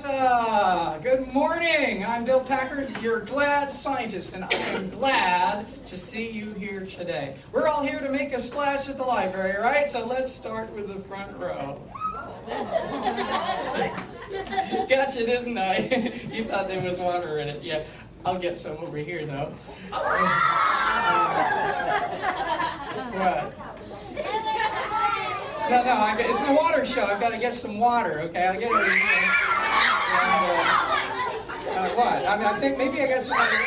NASA! Good morning! I'm Bill Packard, your glad scientist, and I am glad to see you here today. We're all here to make a splash at the library, right? So let's start with the front row. Gotcha, didn't I? You thought there was water in it. Yeah, I'll get some over here, though. What? No, it's a water show. I've got to get some water, okay? I'll get it over here. What? I mean, I think maybe I got some over here.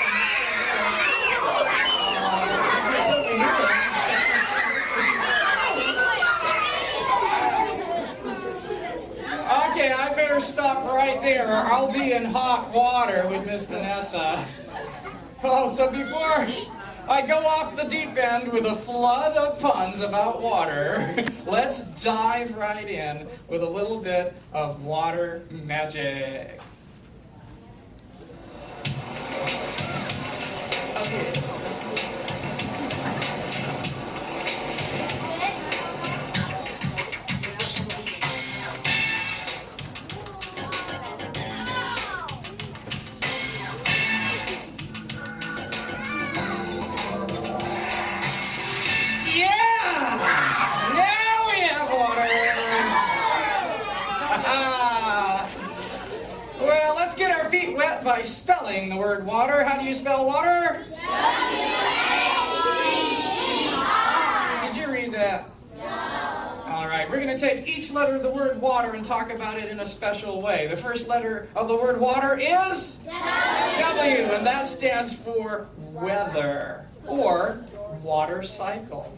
Okay, I better stop right there, or I'll be in hot water with Miss Vanessa. Oh, so before I go off the deep end with a flood of puns about water, let's dive right in with a little bit of water magic. Okay. Well, let's get our feet wet by spelling the word water. How do you spell water? W-A-T-E-R. Did you read that? No. All right, we're going to take each letter of the word water and talk about it in a special way. The first letter of the word water is W, and that stands for weather or water cycle.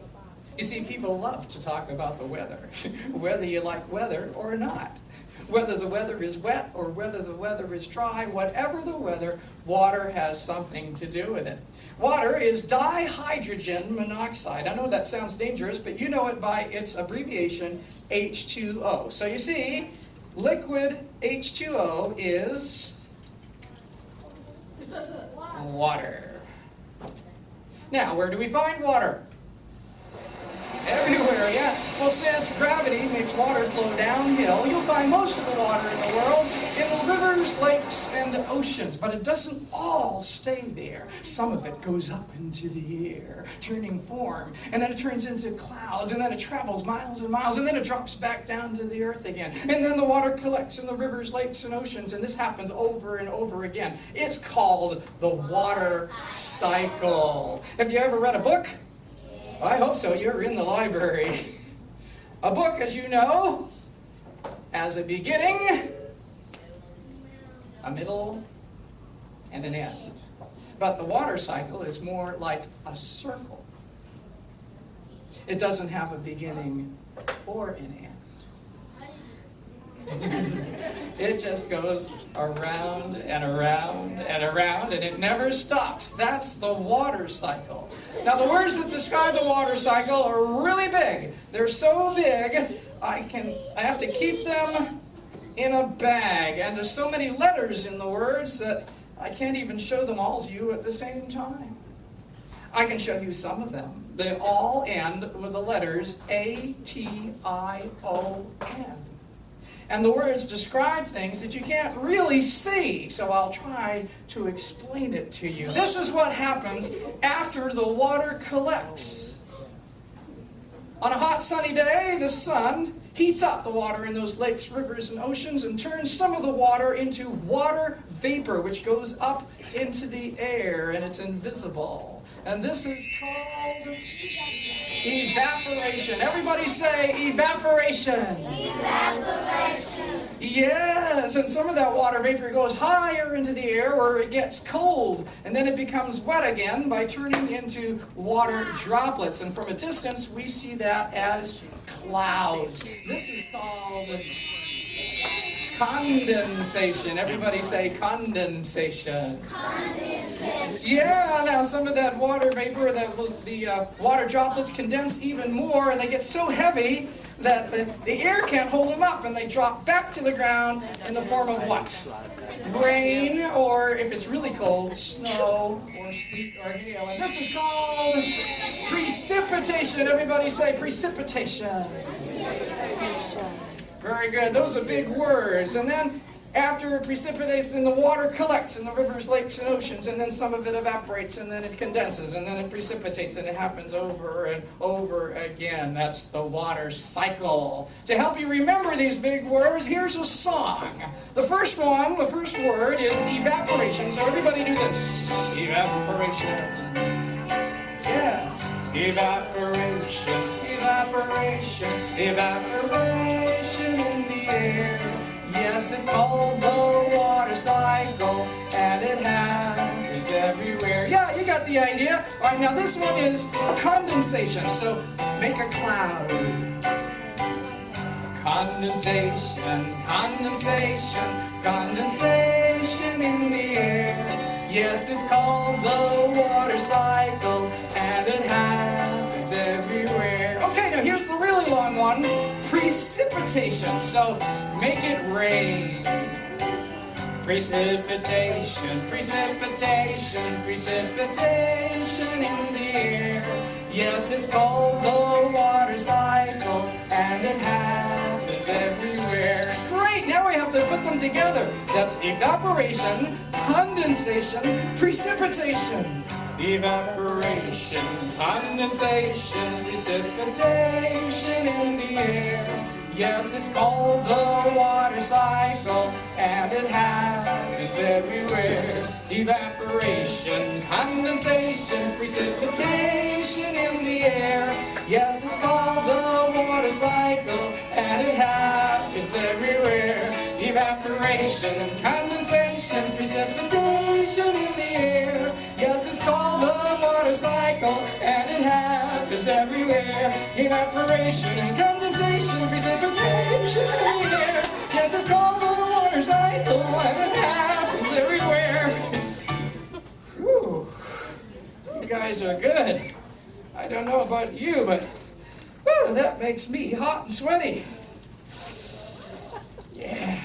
You see, people love to talk about the weather, whether you like weather or not. Whether the weather is wet or whether the weather is dry, whatever the weather, water has something to do with it. Water is dihydrogen monoxide. I know that sounds dangerous, but you know it by its abbreviation H2O. So you see, liquid H2O is water. Now, where do we find water? Everywhere, yeah. Well, since gravity makes water flow downhill, you'll find most of the water in the world in the rivers, lakes, and oceans. But it doesn't all stay there. Some of it goes up into the air, turning form, and then it turns into clouds, and then it travels miles and miles, and then it drops back down to the earth again. And then the water collects in the rivers, lakes, and oceans, and this happens over and over again. It's called the water cycle. Have you ever read a book? I hope so. You're in the library. A book, as you know, has a beginning, a middle, and an end. But the water cycle is more like a circle. It doesn't have a beginning or an end. It just goes around and around and around, and it never stops. That's the water cycle. Now, the words that describe the water cycle are really big. They're so big, I have to keep them in a bag. And there's so many letters in the words that I can't even show them all to you at the same time. I can show you some of them. They all end with the letters A-T-I-O-N. And the words describe things that you can't really see, so I'll try to explain it to you. This is what happens after the water collects. On a hot sunny day, the sun heats up the water in those lakes, rivers, and oceans and turns some of the water into water vapor, which goes up into the air, and it's invisible. And this is called evaporation. Everybody say evaporation. Evaporation. Yes, and some of that water vapor goes higher into the air where it gets cold, and then it becomes wet again by turning into water droplets. And from a distance, we see that as clouds. This is called condensation. Everybody say condensation. Yeah, now some of that water vapor, the water droplets condense even more, and they get so heavy that the air can't hold them up, and they drop back to the ground in the form of what? Rain, or if it's really cold, snow, or sleet, or hail. And this is called precipitation. Everybody say precipitation. Very good. Those are big words. And then After it precipitates, then the water collects in the rivers, lakes, and oceans, and then some of it evaporates, and then it condenses, and then it precipitates, and it happens over and over again. That's the water cycle. To help you remember these big words, here's a song. The first word is evaporation. So everybody do this. Evaporation. Yes. Evaporation, evaporation, evaporation in the air. Yes, it's called the water cycle, and it happens everywhere. Yeah, you got the idea. All right, now this one is condensation. So make a cloud. Condensation, condensation, condensation in the air. Yes, it's called the water cycle, and it happens everywhere. Okay, now here's the really long one. Precipitation. So make it rain. Precipitation, precipitation, precipitation in the air. Yes, it's called the water cycle, and it happens everywhere. Great, now we have to put them together. That's evaporation, condensation, precipitation. Evaporation, condensation, precipitation in the air. Yes, it's called the water cycle, and it happens everywhere. Evaporation, condensation, precipitation in the air. Yes, it's called the water cycle, and it happens everywhere. Evaporation, condensation, precipitation in the air. Yes, it's called the water cycle, and it happens everywhere. Evaporation, condensation, precipitation in the air. Yes, it's called the water cycle, and it happens everywhere. Whew. You guys are good. I don't know about you, but whew, that makes me hot and sweaty. Yeah.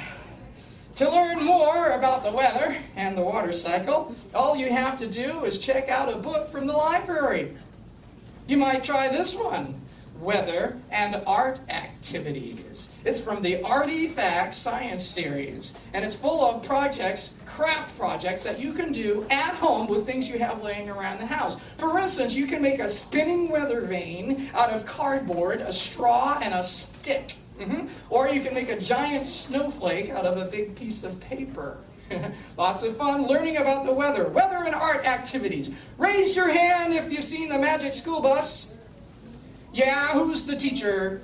To learn more about the weather and the water cycle, all you have to do is check out a book from the library. You might try this one, Weather and Art Activities. It's from the Artifact Science Series, and it's full of projects, craft projects that you can do at home with things you have laying around the house. For instance, you can make a spinning weather vane out of cardboard, a straw, and a stick. Or you can make a giant snowflake out of a big piece of paper. Lots of fun learning about the weather. Weather and art activities. Raise your hand if you've seen the Magic School Bus. Yeah, who's the teacher?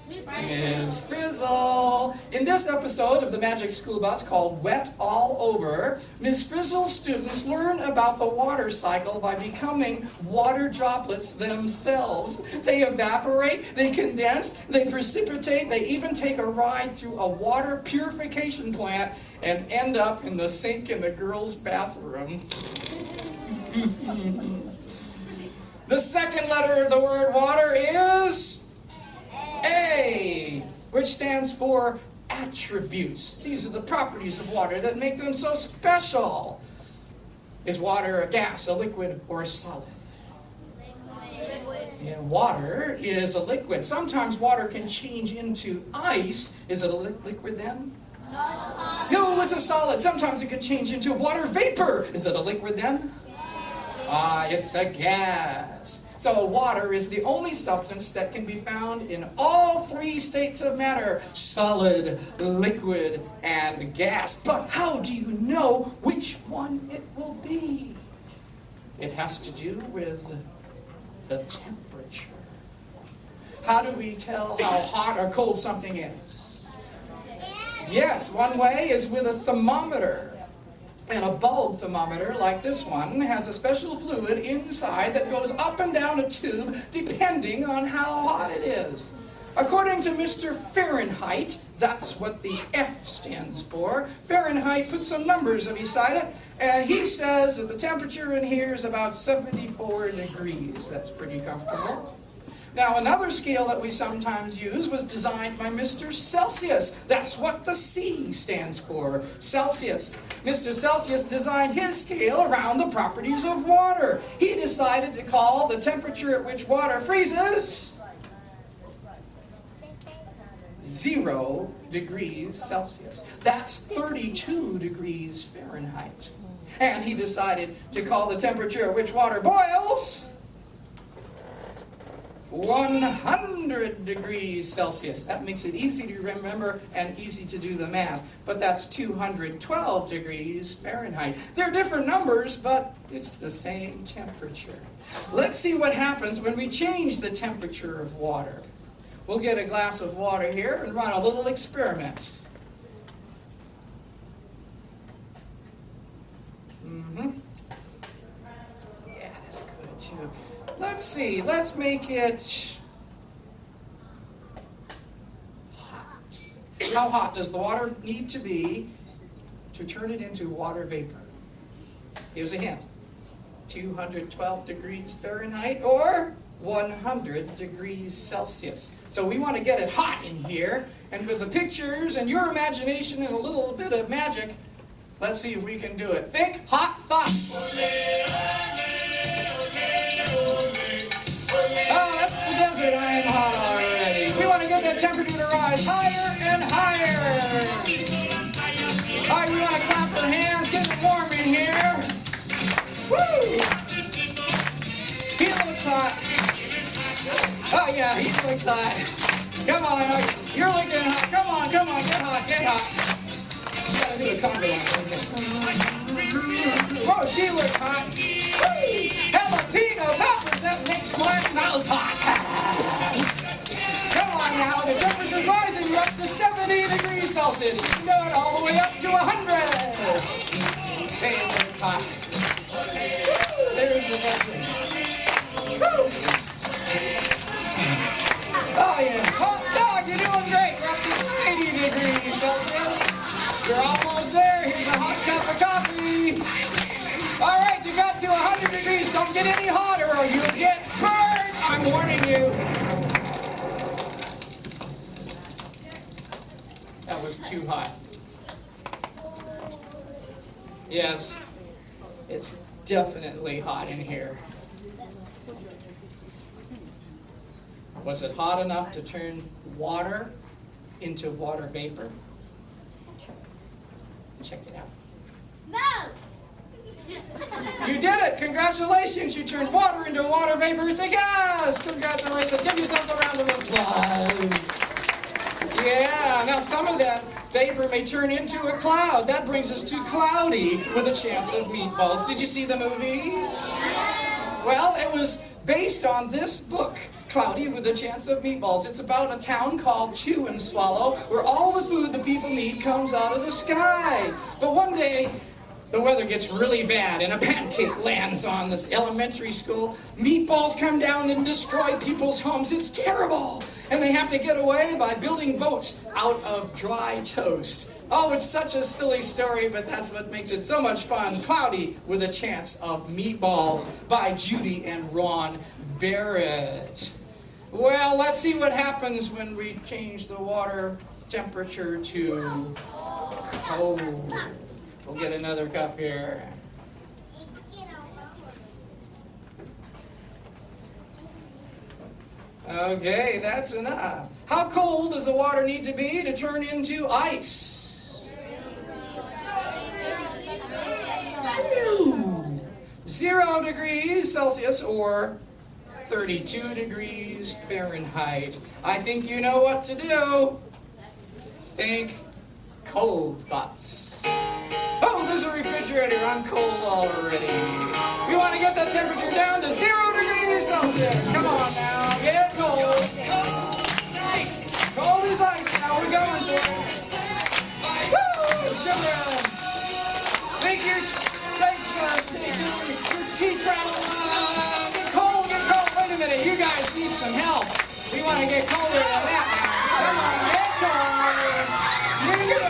Ms. Frizzle. In this episode of the Magic School Bus called Wet All Over, Ms. Frizzle's students learn about the water cycle by becoming water droplets themselves. They evaporate, they condense, they precipitate, they even take a ride through a water purification plant and end up in the sink in the girls' bathroom. The second letter of the word water is A, which stands for attributes. These are the properties of water that make them so special. Is water a gas, a liquid, or a solid? Yeah, water is a liquid. Sometimes water can change into ice. Is it a liquid then? No, it's a solid. Sometimes it can change into water vapor. Is it a liquid then? Ah, it's a gas. So water is the only substance that can be found in all three states of matter: solid, liquid, and gas. But how do you know which one it will be? It has to do with the temperature. How do we tell how hot or cold something is? Yes, one way is with a thermometer. And a bulb thermometer, like this one, has a special fluid inside that goes up and down a tube depending on how hot it is. According to Mr. Fahrenheit, that's what the F stands for. Fahrenheit puts some numbers beside it, and he says that the temperature in here is about 74 degrees. That's pretty comfortable. Now, another scale that we sometimes use was designed by Mr. Celsius. That's what the C stands for, Celsius. Mr. Celsius designed his scale around the properties of water. He decided to call the temperature at which water freezes 0 degrees Celsius. That's 32 degrees Fahrenheit. And he decided to call the temperature at which water boils 100 degrees Celsius. That makes it easy to remember and easy to do the math. But that's 212 degrees Fahrenheit. They're different numbers, but it's the same temperature. Let's see what happens when we change the temperature of water. We'll get a glass of water here and run a little experiment. Yeah, that's good too. Let's see, let's make it hot. How hot does the water need to be to turn it into water vapor? Here's a hint. 212 degrees Fahrenheit or 100 degrees Celsius. So we want to get it hot in here, and with the pictures and your imagination and a little bit of magic, let's see if we can do it. Think hot thoughts. Oh, that's the desert. I am hot already. We want to get that temperature to rise higher and higher. All right, we want to clap our hands, get it warm in here. Woo! He looks hot. Oh yeah, he looks hot. Come on, you're looking hot. Come on, get hot, get hot. You gotta do a conga line. Oh, she looks hot. Woo! Jalapeno peppers, that makes my mouth hot. Come on now, the temperature's rising. You're up to 70 degrees Celsius. You can go it all the way up to 100. Hey, it looks hot. Woo! There's the desert. Woo! Oh yeah, hot dog, you're doing great. We're up to 90 degrees Celsius. You're almost there. Here's a hot cup of coffee. All right, you got to 100 degrees. Don't get any hotter or you'll get burned. I'm warning you. That was too hot. Yes, it's definitely hot in here. Was it hot enough to turn water into water vapor? Check it out. No! You did it! Congratulations! You turned water into water vapor. It's a gas! Congratulations! Give yourself a round of applause. Yeah, now some of that vapor may turn into a cloud. That brings us to Cloudy with a Chance of Meatballs. Did you see the movie? Well, it was based on this book, Cloudy with a Chance of Meatballs. It's about a town called Chew and Swallow, where all the food the people need comes out of the sky. But one day, the weather gets really bad and a pancake lands on this elementary school. Meatballs come down and destroy people's homes. It's terrible. And they have to get away by building boats out of dry toast. Oh, it's such a silly story, but that's what makes it so much fun. Cloudy with a Chance of Meatballs by Judy and Ron Barrett. Well, let's see what happens when we change the water temperature to cold. We'll get another cup here. Okay, that's enough. How cold does the water need to be to turn into ice? 0 degrees Celsius or 32 degrees Fahrenheit. I think you know what to do. Think cold thoughts. Oh, there's a refrigerator. I'm cold already. We want to get that temperature down to 0 degrees Celsius. Come on now, get cold. Cold as ice. Now we're going for it. Woo! Sugar. Make your teeth rattle. Get cold, get cold. Wait a minute, you guys need some help. We want to get colder than that now. Come on, get cold. Here we go.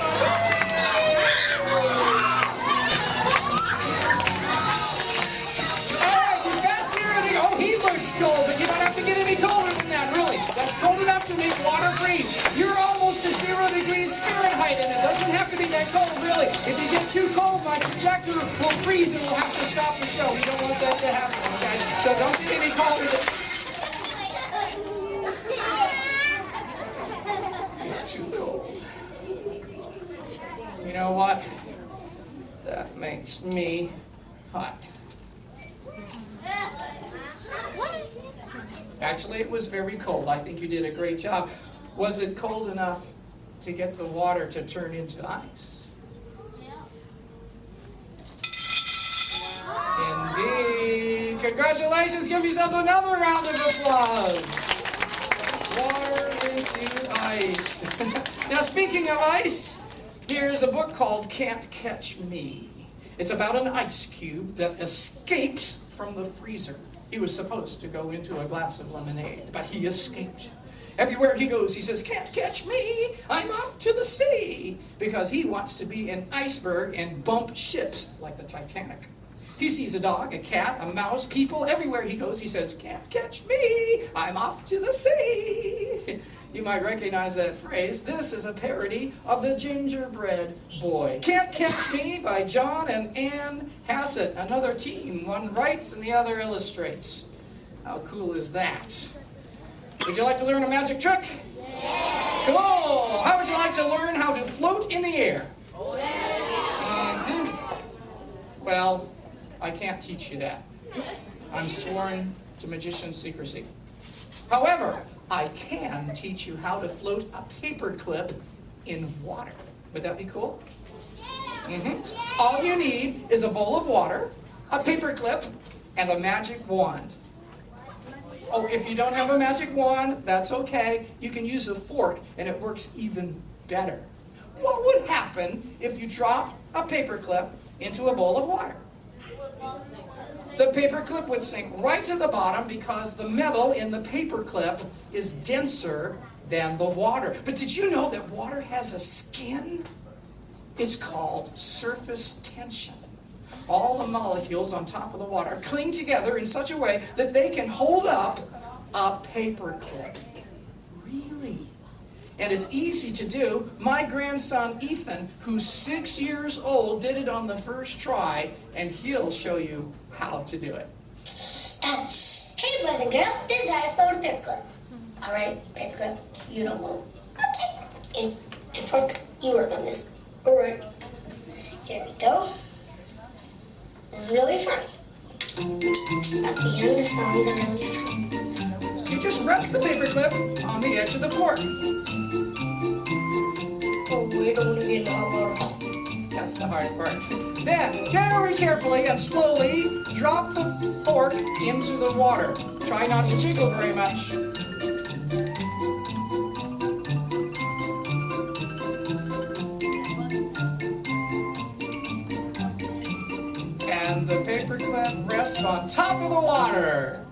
Cold, but you don't have to get any colder than that, really. That's cold enough to make water freeze. You're almost to 0 degrees Fahrenheit, and it doesn't have to be that cold, really. If you get too cold, my projector will freeze and we'll have to stop the show. We don't want that to happen, okay? So don't get any colder than... These know what? That makes me hot. Actually, it was very cold. I think you did a great job. Was it cold enough to get the water to turn into ice? Indeed. Congratulations. Give yourself another round of applause. Water into ice. Now, speaking of ice, here's a book called Can't Catch Me. It's about an ice cube that escapes from the freezer. He was supposed to go into a glass of lemonade, but he escaped. Everywhere he goes, he says, "Can't catch me, I'm off to the sea," because he wants to be an iceberg and bump ships like the Titanic. He sees a dog, a cat, a mouse, people. Everywhere he goes, he says, "Can't catch me, I'm off to the sea." You might recognize that phrase. This is a parody of the Gingerbread Boy. Can't Catch Me by John and Ann Hassett. Another team. One writes and the other illustrates. How cool is that? Would you like to learn a magic trick? Yeah. Cool. How would you like to learn how to float in the air? Well, I can't teach you that. I'm sworn to magician secrecy. However, I can teach you how to float a paperclip in water. Would that be cool? All you need is a bowl of water, a paperclip, and a magic wand. Oh, if you don't have a magic wand, that's okay. You can use a fork, and it works even better. What would happen if you dropped a paperclip into a bowl of water? The paperclip would sink right to the bottom because the metal in the paperclip is denser than the water. But did you know that water has a skin? It's called surface tension. All the molecules on top of the water cling together in such a way that they can hold up a paperclip. Really? And it's easy to do. My grandson Ethan, who's 6 years old, did it on the first try, and he'll show you how to do it. Hey, boys and girls, this is how I float a paperclip. All right, paperclip, you don't want. Okay. And fork, you work on this. All right. Here we go. This is really funny. At the end, the songs are really funny. You just rest the paperclip on the edge of the fork. Oh, wait, I want to get all water. That's the hard part. Then, very carefully and slowly, drop the fork into the water. Try not to jiggle very much. And the paperclip rests on top of the water.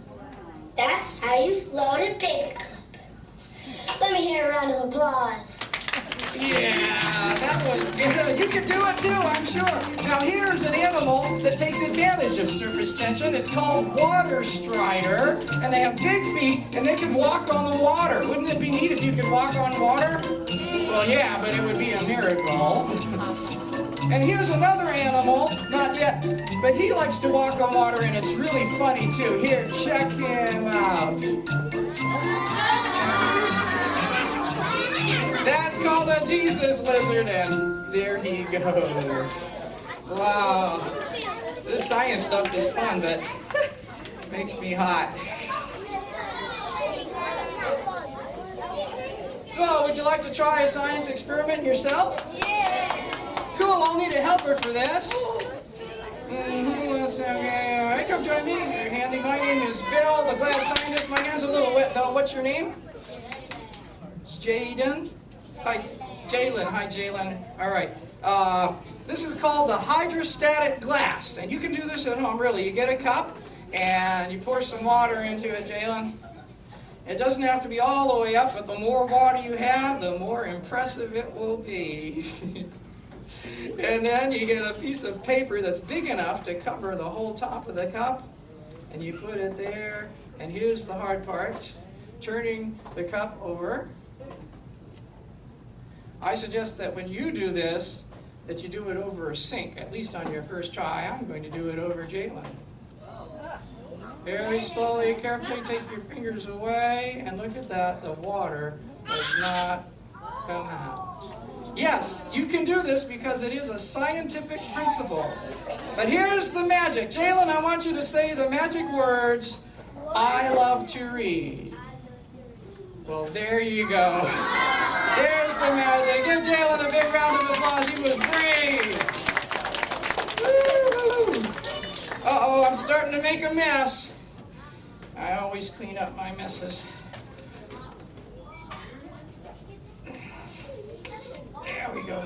That's how you float a paperclip. Let me hear a round of applause. Yeah, that was good. You can do it too, I'm sure. Now here's an animal that takes advantage of surface tension. It's called water strider, and they have big feet, and they can walk on the water. Wouldn't it be neat if you could walk on water? Well, yeah, but it would be a miracle. And here's another animal, not yet, but he likes to walk on water, and it's really funny too. Here, check him out. That's called a Jesus lizard, and there he goes. Wow. This science stuff is fun, but makes me hot. So, would you like to try a science experiment yourself? Yeah! Cool, I'll need a helper for this. Okay. All right, come join me. You're handy. My name is Bill, the glad scientist. My hand's a little wet, though. What's your name? Jaden. Hi, Jalen. Hi, Jalen. All right. This is called the hydrostatic glass, and you can do this at home, really. You get a cup, and you pour some water into it, Jalen. It doesn't have to be all the way up, but the more water you have, the more impressive it will be. And then you get a piece of paper that's big enough to cover the whole top of the cup, and you put it there, and here's the hard part, turning the cup over. I suggest that when you do this, that you do it over a sink, at least on your first try. I'm going to do it over Jalen. Very slowly, carefully take your fingers away, and look at that, the water does not come out. Yes, you can do this because it is a scientific principle. But here's the magic. Jalen, I want you to say the magic words, I love to read. Well, there you go. There's the magic. Give Jalen a big round of applause. He was brave. Woo! Uh-oh, I'm starting to make a mess. I always clean up my messes. There we go.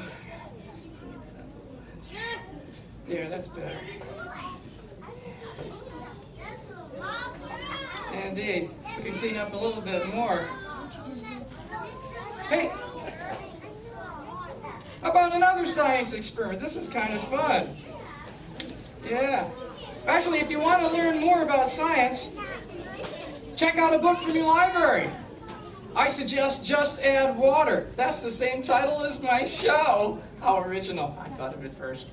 There, that's better. Indeed. We can clean up a little bit more. Hey, how about another science experiment? This is kind of fun. Yeah. Actually, if you want to learn more about science, check out a book from your library. I suggest Just Add Water. That's the same title as my show. How original. I thought of it first.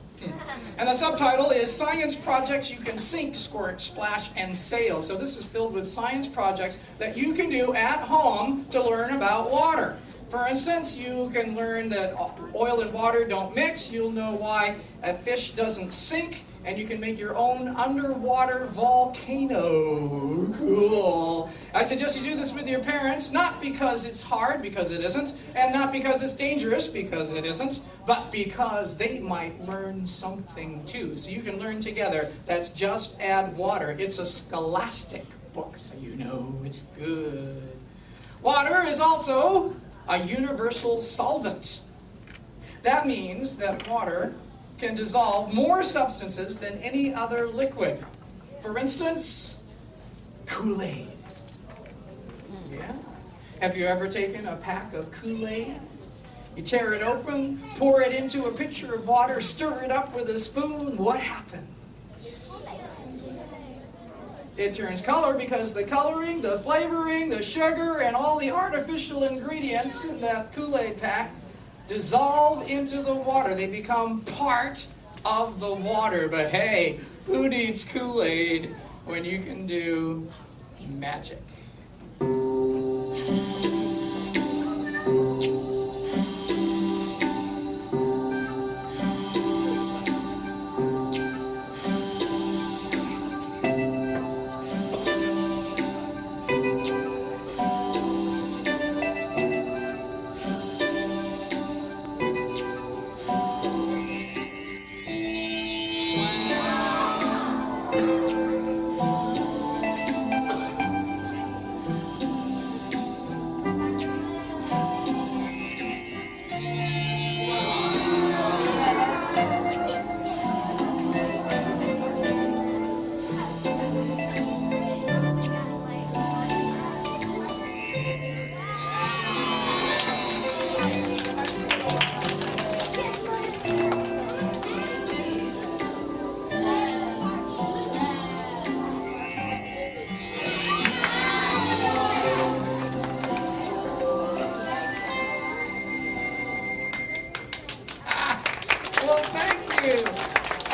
And the subtitle is Science Projects You Can Sink, Squirt, Splash, and Sail. So this is filled with science projects that you can do at home to learn about water. For instance, you can learn that oil and water don't mix. You'll know why a fish doesn't sink. And you can make your own underwater volcano. Cool. I suggest you do this with your parents, not because it's hard, because it isn't, and not because it's dangerous, because it isn't, but because they might learn something too. So you can learn together. That's Just Add Water. It's a scholastic book, so you know it's good. Water is also a universal solvent. That means that water can dissolve more substances than any other liquid. For instance, Kool-Aid. Yeah. Have you ever taken a pack of Kool-Aid? You tear it open, pour it into a pitcher of water, stir it up with a spoon. What happens? It turns color because the coloring, the flavoring, the sugar, and all the artificial ingredients in that Kool-Aid pack dissolve into the water. They become part of the water. But hey, who needs Kool-Aid when you can do magic?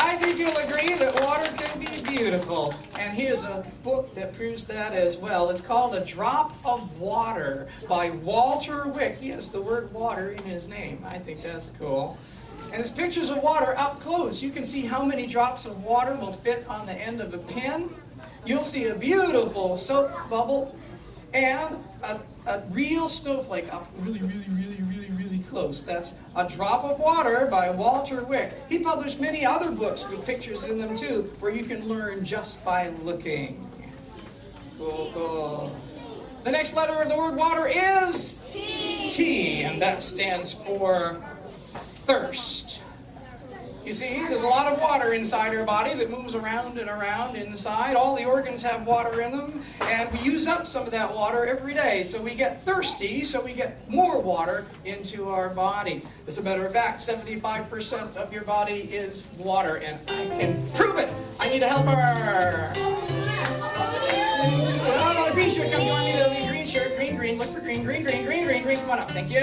I think you'll agree that water can be beautiful. And here's a book that proves that as well. It's called A Drop of Water by Walter Wick. He has the word water in his name. I think that's cool. And it's pictures of water up close. You can see how many drops of water will fit on the end of a pin. You'll see a beautiful soap bubble and a real snowflake up really close. That's A Drop of Water by Walter Wick. He published many other books with pictures in them too, where you can learn just by looking. Cool, cool. The next letter of the word water is T. T, and that stands for thirst. You see, there's a lot of water inside our body that moves around and around inside. All the organs have water in them, and we use up some of that water every day. So we get thirsty, so we get more water into our body. As a matter of fact, 75% of your body is water, and I can prove it. I need a helper. Oh, the green shirt, come join me. The green shirt, green, look for green. Come on up, thank you.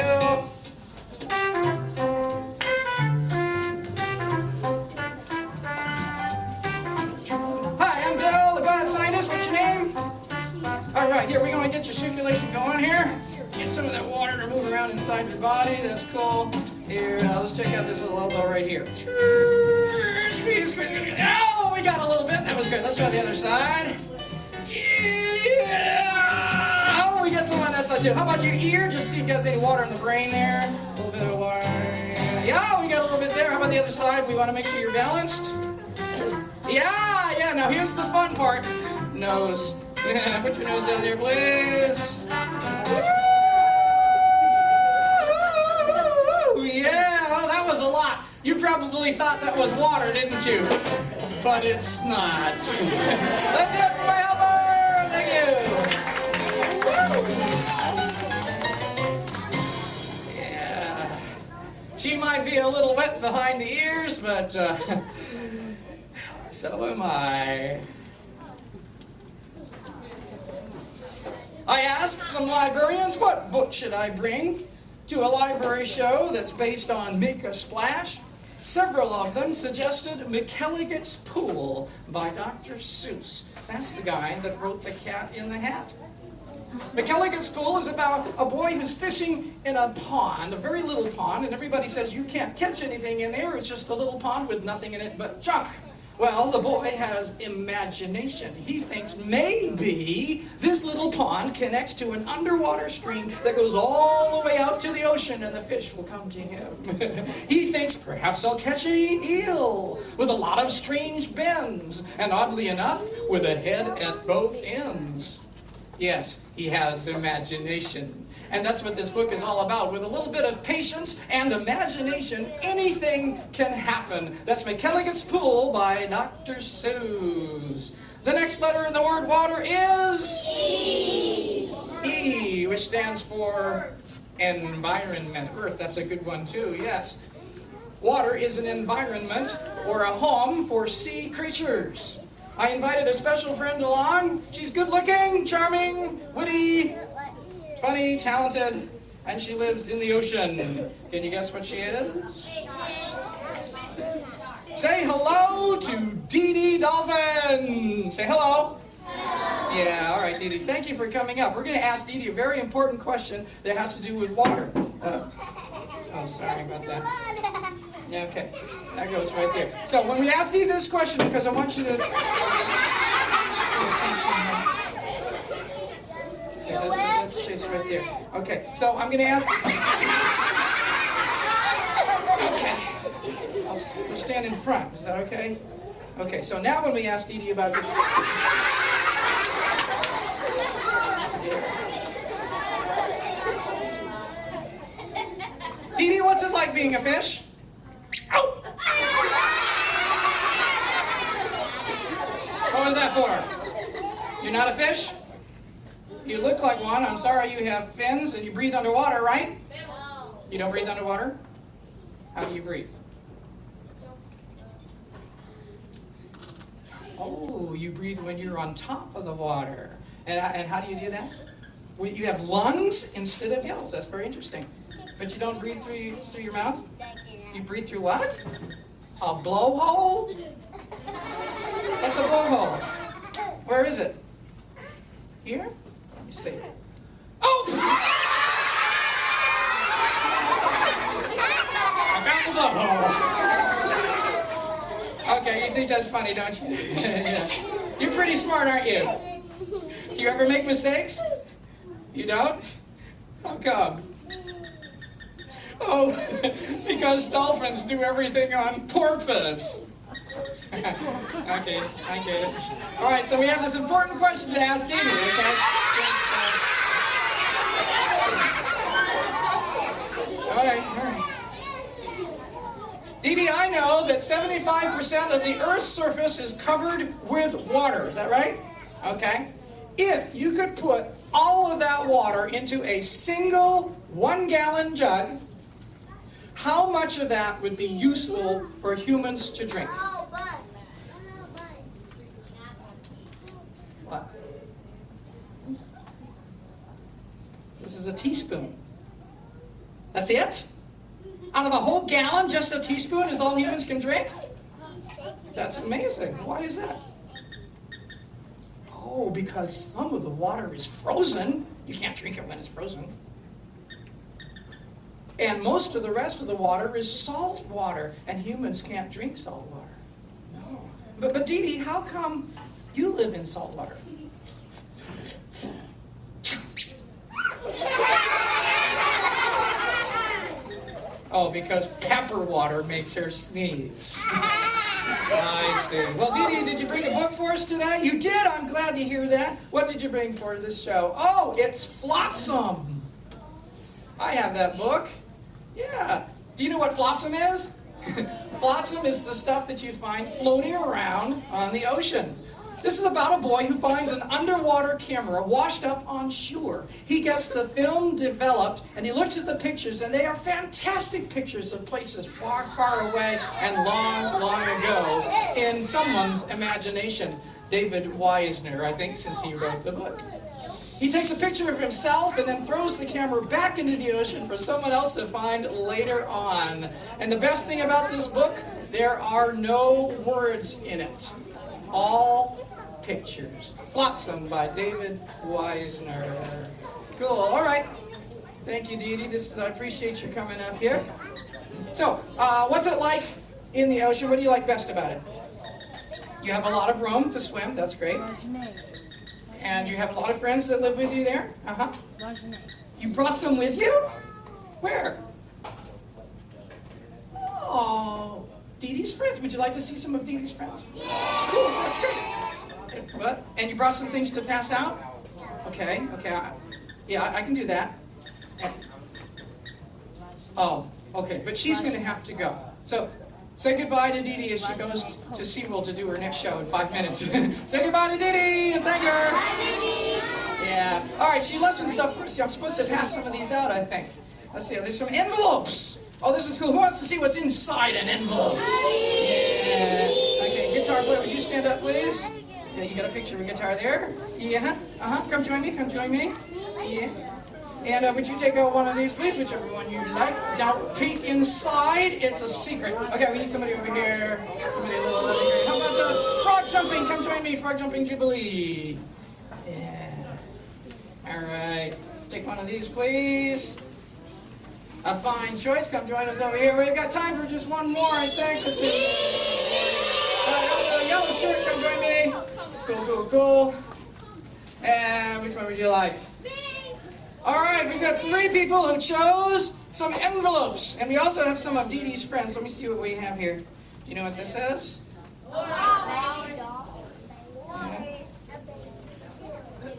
Scientist, what's your name? All right, here, we're going to get your circulation going here. Get some of that water to move around inside your body. That's cool. Here, let's check out this little elbow right here. Squeeze, squeeze, squeeze. Oh, we got a little bit. That was good. Let's try the other side. Yeah! Oh, we got some on that side too. How about your ear? Just see if you got any water in the brain there. A little bit of water. Yeah, we got a little bit there. How about the other side? We want to make sure you're balanced. Yeah. Now here's the fun part. Nose. Yeah, put your nose down there, please. Yeah, that was a lot. You probably thought that was water, didn't you? But it's not. That's it for my helper. Thank you. Yeah. She might be a little wet behind the ears, but so am I. I asked some librarians, what book should I bring to a library show that's based on Make a Splash? Several of them suggested McElligot's Pool by Dr. Seuss. That's the guy that wrote The Cat in the Hat. McElligot's Pool is about a boy who's fishing in a pond, a very little pond, and everybody says you can't catch anything in there, it's just a little pond with nothing in it but junk. Well, the boy has imagination. He thinks maybe this little pond connects to an underwater stream that goes all the way out to the ocean and the fish will come to him. He thinks perhaps I'll catch an eel with a lot of strange bends and oddly enough with a head at both ends. Yes, he has imagination. And that's what this book is all about. With a little bit of patience and imagination, anything can happen. That's McElligot's Pool by Dr. Seuss. The next letter in the word water is E. E, which stands for environment. Earth, that's a good one too, yes. Water is an environment or a home for sea creatures. I invited a special friend along. She's good looking, charming, witty, funny, talented, and she lives in the ocean. Can you guess what she is? Say hello to Dee Dee Dolphin. Say hello. Hello. Yeah, all right, Dee Dee. Thank you for coming up. We're going to ask Dee Dee a very important question that has to do with water. Oh, sorry about that. Yeah, okay. That goes right there. So when we ask Dee Dee this question, because I want you to... That's just right there. Okay, so I'm going to ask... Okay. We'll stand in front. Is that okay? Okay, so now when we ask Dee Dee about... Dee Dee, what's it like being a fish? Oh! What was that for? You're not a fish? You look like one. I'm sorry you have fins and you breathe underwater, right? No. You don't breathe underwater? How do you breathe? Oh, you breathe when you're on top of the water. And how do you do that? Well, you have lungs instead of gills. That's very interesting. But you don't breathe through your mouth? You breathe through what? A blowhole? What's a blowhole? Where is it? Here? Let me see. Oh! I found the blowhole. Okay, you think that's funny, don't you? Yeah. You're pretty smart, aren't you? Do you ever make mistakes? You don't? How come? Oh, because dolphins do everything on purpose. Okay, I get it. All right, so we have this important question to ask Dee Dee, okay? All right. Dee Dee, I know that 75% of the Earth's surface is covered with water. Is that right? Okay. If you could put all of that water into a single 1-gallon jug, how much of that would be useful for humans to drink? What? This is a teaspoon. That's it? Out of a whole gallon, just a teaspoon is all humans can drink? That's amazing. Why is that? Oh, because some of the water is frozen. You can't drink it when it's frozen. And most of the rest of the water is salt water, and humans can't drink salt water. No. But Dee Dee, how come you live in salt water? Oh, because pepper water makes her sneeze. I see. Well, Dee Dee, did you bring a book for us today? You did. I'm glad to hear that. What did you bring for this show? Oh, it's Flotsam. I have that book. Yeah. Do you know what Flotsam is? Flotsam is the stuff that you find floating around on the ocean. This is about a boy who finds an underwater camera washed up on shore. He gets the film developed, and he looks at the pictures, and they are fantastic pictures of places far, far away and long, long ago in someone's imagination. David Weisner, I think, since he wrote the book. He takes a picture of himself and then throws the camera back into the ocean for someone else to find later on. And the best thing about this book, there are no words in it. All pictures. Flotsam by David Weisner. Cool. All right. Thank you, Dee Dee. I appreciate you coming up here. So, what's it like in the ocean? What do you like best about it? You have a lot of room to swim. That's great. And you have a lot of friends that live with you there? Uh-huh. You brought some with you? Where? Oh, Dee Dee's friends. Would you like to see some of Dee Dee's friends? Cool, that's great. What? And you brought some things to pass out? Okay. Yeah, I can do that. Oh, okay, but she's going to have to go. So, say goodbye to Dee Dee as she goes to SeaWorld to do her next show in 5 minutes. Say goodbye to Dee Dee and thank her. Bye, Dee Dee. Yeah. All right, she left some stuff first. I'm supposed to pass some of these out, I think. Let's see. There's some envelopes. Oh, this is cool. Who wants to see what's inside an envelope? Yeah. Okay, guitar player, would you stand up, please? Yeah, you got a picture of a guitar there? Yeah. Come join me. Yeah. And would you take out one of these, please? Whichever one you like. Don't peek inside. It's a secret. Okay, we need somebody over here. Somebody a little over here. How about frog jumping? Come join me, frog jumping jubilee. Yeah. All right. Take one of these, please. A fine choice. Come join us over here. We've got time for just one more, I think. Let's see. A yellow shirt. Come join me. Cool. And which one would you like? All right, we've got 3 people who chose some envelopes. And we also have some of Dee Dee's friends. Let me see what we have here. Do you know what this is?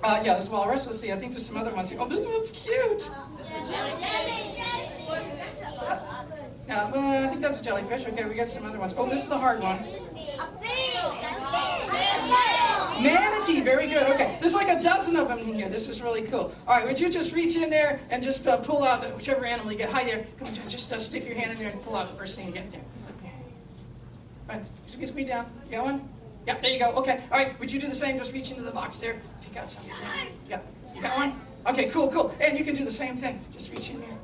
Yeah, there's walrus. Let's see, I think there's some other ones here. Oh, this one's cute. I think that's a jellyfish. Okay, we got some other ones. Oh, this is the hard one. Manatee, very good. Okay, there's like a dozen of them in here. This is really cool. All right, would you just reach in there and just pull out whichever animal you get? Hi there. Come on, just stick your hand in there and pull out the first thing you get there. All right, squeeze me down. You got one? Yeah, there you go. Okay. All right, would you do the same? Just reach into the box there. If you got something. Yeah, you got one? Okay, cool. And you can do the same thing. Just reach in there.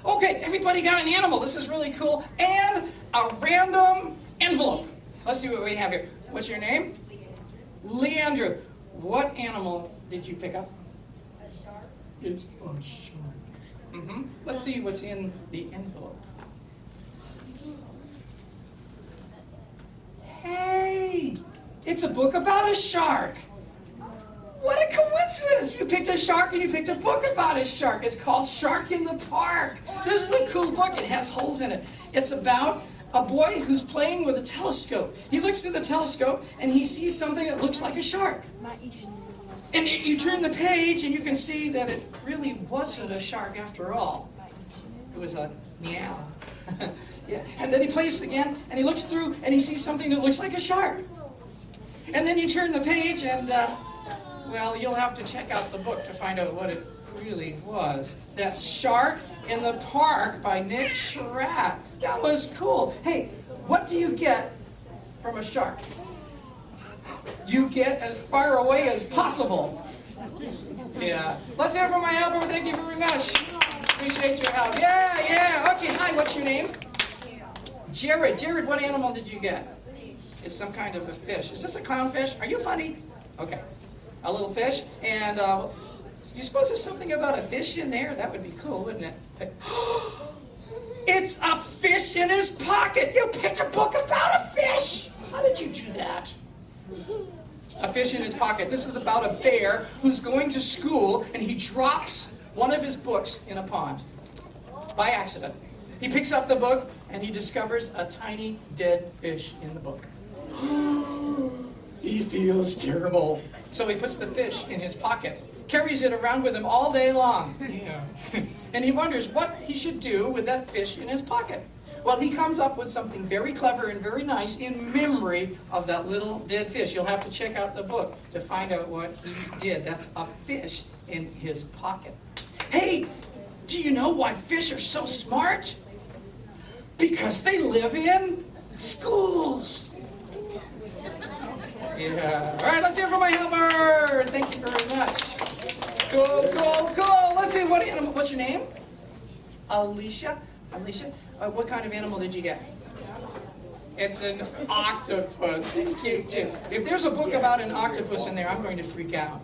Okay, everybody got an animal. This is really cool. And a random envelope. Let's see what we have here. What's your name? Leandro. What animal did you pick up? A shark. It's a shark. Let's see what's in the envelope. Hey! It's a book about a shark. What a coincidence! You picked a shark and you picked a book about a shark. It's called Shark in the Park. This is a cool book. It has holes in it. It's about a boy who's playing with a telescope. He looks through the telescope and he sees something that looks like a shark. And you turn the page and you can see that it really wasn't a shark after all. It was a meow. Yeah. And then he plays again and he looks through and he sees something that looks like a shark. And then you turn the page and, well, you'll have to check out the book to find out what it really was. That's Shark in the Park by Nick Schratt. That was cool. Hey, what do you get from a shark? You get as far away as possible. Yeah. Let's hear from my helper. Thank you very much. Appreciate your help. Yeah. Okay, hi, what's your name? Jared. Jared, what animal did you get? It's some kind of a fish. Is this a clownfish? Are you funny? Okay. A little fish. And You suppose there's something about a fish in there? That would be cool, wouldn't it? It's a fish in his pocket! You picked a book about a fish! How did you do that? A fish in his pocket. This is about a bear who's going to school and he drops one of his books in a pond by accident. He picks up the book and he discovers a tiny dead fish in the book. He feels terrible. So he puts the fish in his pocket, carries it around with him all day long. Yeah. And he wonders what he should do with that fish in his pocket. Well, he comes up with something very clever and very nice in memory of that little dead fish. You'll have to check out the book to find out what he did. That's a fish in his pocket. Hey, do you know why fish are so smart? Because they live in schools. Yeah. All right, let's hear from my helper. Thank you very much. Cool, cool, cool. Let's see, what's your name? Alicia. Alicia, what kind of animal did you get? It's an octopus. It's cute too. If there's a book about an octopus in there, I'm going to freak out.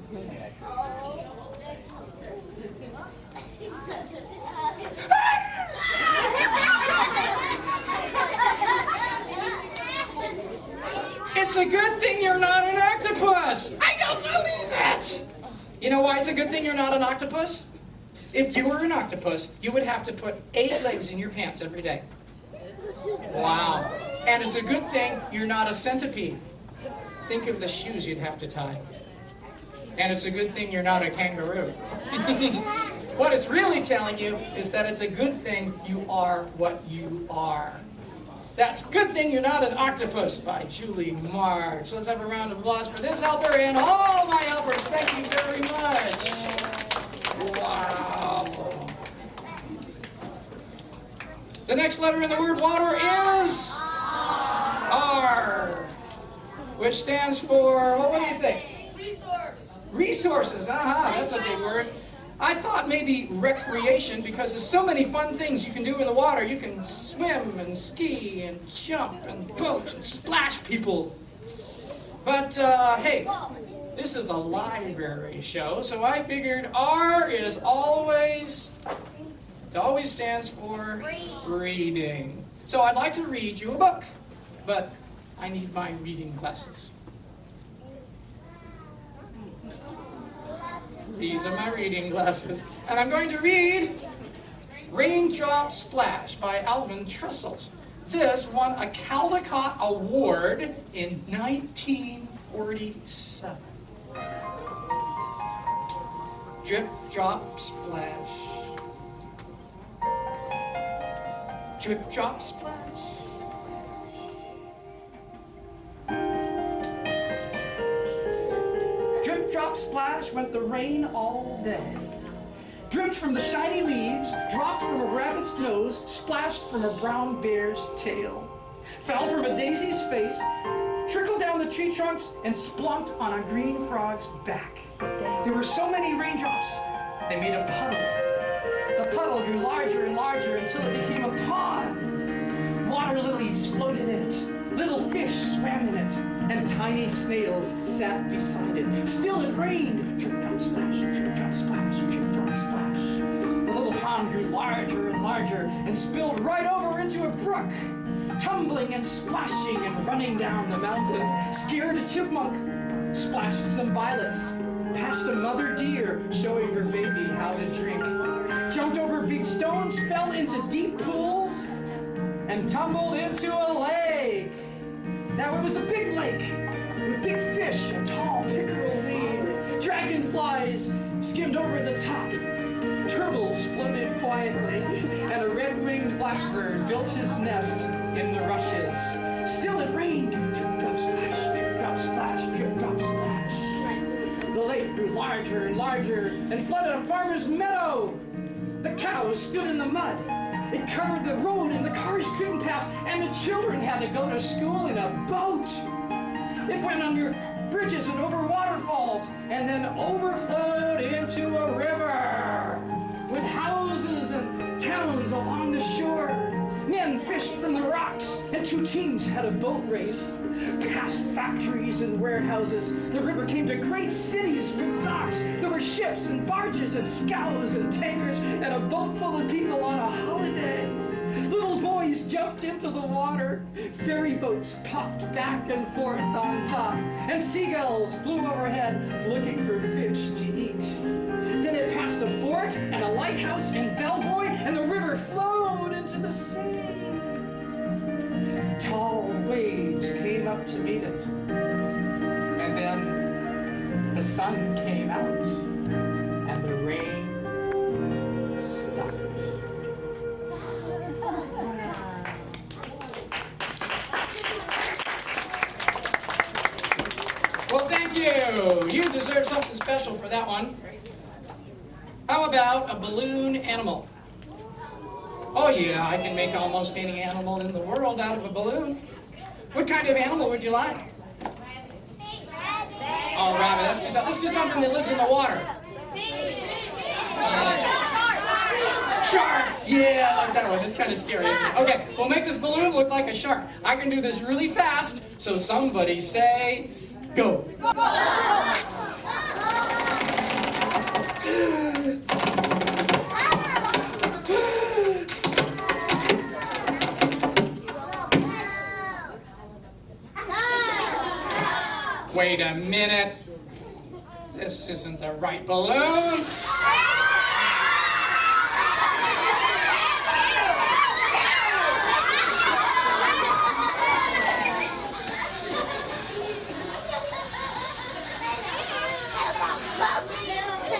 It's a good thing you're not an octopus. I don't believe it. You know why it's a good thing you're not an octopus? If you were an octopus, you would have to put 8 legs in your pants every day. Wow. And it's a good thing you're not a centipede. Think of the shoes you'd have to tie. And it's a good thing you're not a kangaroo. What it's really telling you is that it's a good thing you are what you are. That's Good Thing You're Not an Octopus by Julie Marks. Let's have a round of applause for this helper and all my helpers. Thank you very much. Wow. The next letter in the word water is R, which stands for, well, what do you think? Resource. Resources. Aha, that's a big word. I thought maybe recreation, because there's so many fun things you can do in the water. You can swim and ski and jump and boat and splash people. But hey, this is a library show, so I figured R is always stands for reading. So I'd like to read you a book, but I need my reading glasses. These are my reading glasses. And I'm going to read Raindrop Splash by Alvin Trissels. This won a Caldecott Award in 1947. Drip, drop, splash. Drip, drop, splash. Drip, drop, splash went the rain all day. Dripped from the shiny leaves, dropped from a rabbit's nose, splashed from a brown bear's tail. Fell from a daisy's face, trickled down the tree trunks, and splunked on a green frog's back. There were so many raindrops, they made a puddle. The puddle grew larger and larger until it became a pond. Water lilies floated in it. Little fish swam in it, and tiny snails sat beside it. Still it rained. Drip, drop, splash, drip, drop, splash, drip, drop, splash. The little pond grew larger and larger and spilled right over into a brook, tumbling and splashing and running down the mountain. Scared a chipmunk, splashed some violets, passed a mother deer showing her baby how to drink, jumped over big stones, fell into deep pools, and tumbled into a lake. Now it was a big lake with big fish and tall pickerel weed. Dragonflies skimmed over the top. Turtles floated quietly, and a red-winged blackbird built his nest in the rushes. Still it rained. Drip, drop, splash, drip, drop, splash, drip, drop, splash. The lake grew larger and larger and flooded a farmer's meadow. The cows stood in the mud. It covered the road and the cars couldn't pass, and the children had to go to school in a boat. It went under bridges and over waterfalls, and then overflowed into a river with houses and towns along the shore. Men fished from the rocks, and 2 teams had a boat race. Past factories and warehouses, the river came to great cities with docks. There were ships and barges and scows and tankers and a boat full of people on a holiday. Little boys jumped into the water. Ferry boats puffed back and forth on top, and seagulls flew overhead looking for fish to eat. Then it passed a fort and a lighthouse and bellboy, and the river flowed into the sea. Tall waves came up to meet it, and then the sun came out, and the rain stopped. Well, thank you. You deserve something special for that one. How about a balloon animal? Oh yeah, I can make almost any animal in the world out of a balloon. What kind of animal would you like? Oh, rabbit. Let's do something that lives in the water. Shark! Yeah, I like that one. It's kind of scary, isn't it? Okay, we'll make this balloon look like a shark. I can do this really fast, so somebody say, go. Wait a minute. This isn't the right balloon.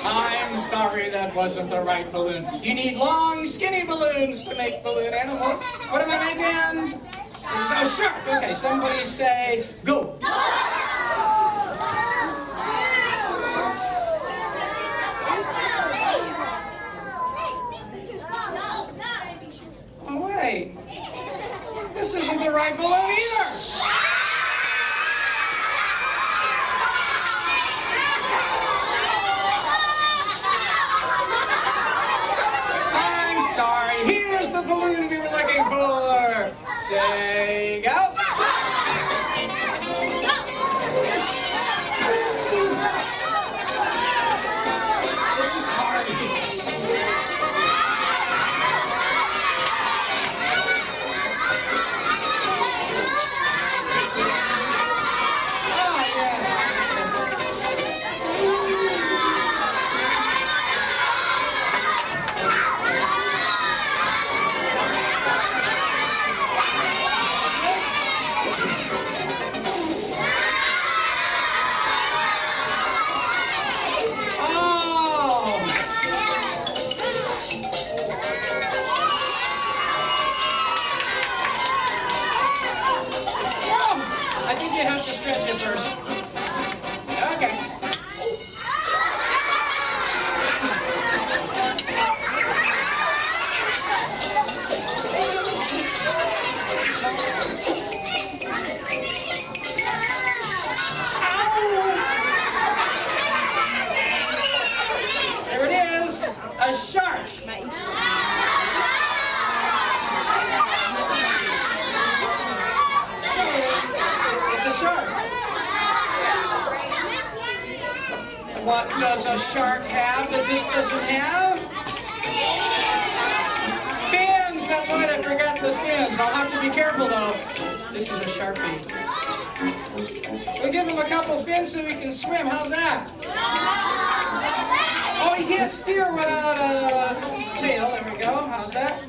I'm sorry, that wasn't the right balloon. You need long, skinny balloons to make balloon animals. What am I making? Oh, shark. Okay, somebody say, go. Oh, wait. This isn't the right balloon either. Sorry, here's the balloon we were looking for. Say go. This is hard. Oh, yeah. I think you have to stretch it first. Okay. There it is, a shark. What does a shark have that this doesn't have? Fins! That's right, I forgot the fins. I'll have to be careful though. This is a Sharpie. We'll give him a couple fins so he can swim. How's that? Oh, he can't steer without a tail. There we go. How's that?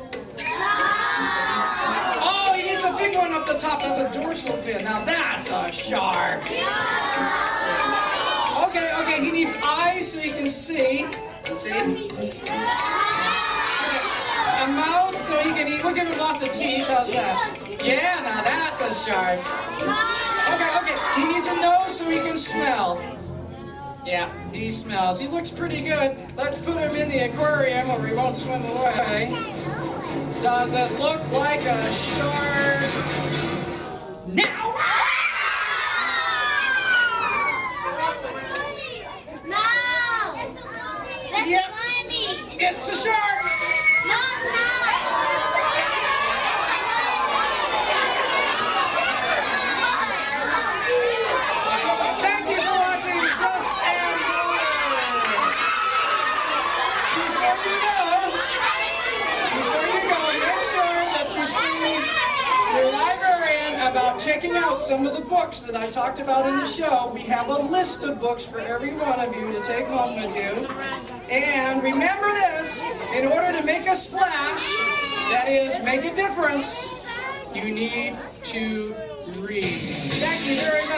Oh, he needs a big one up the top. That's a dorsal fin. Now that's a shark. Okay, he needs eyes so he can see. See? A mouth so he can eat. We'll give him lots of teeth. How's that? Yeah, now that's a shark. Okay, he needs a nose so he can smell. Yeah, he smells. He looks pretty good. Let's put him in the aquarium or he won't swim away. Does it look like a shark? Now! Yep, it's a shark! No, it's not! about checking out some of the books that I talked about in the show. We have a list of books for every one of you to take home with you. And remember this, in order to make a splash, that is, make a difference, you need to read. Thank you very much.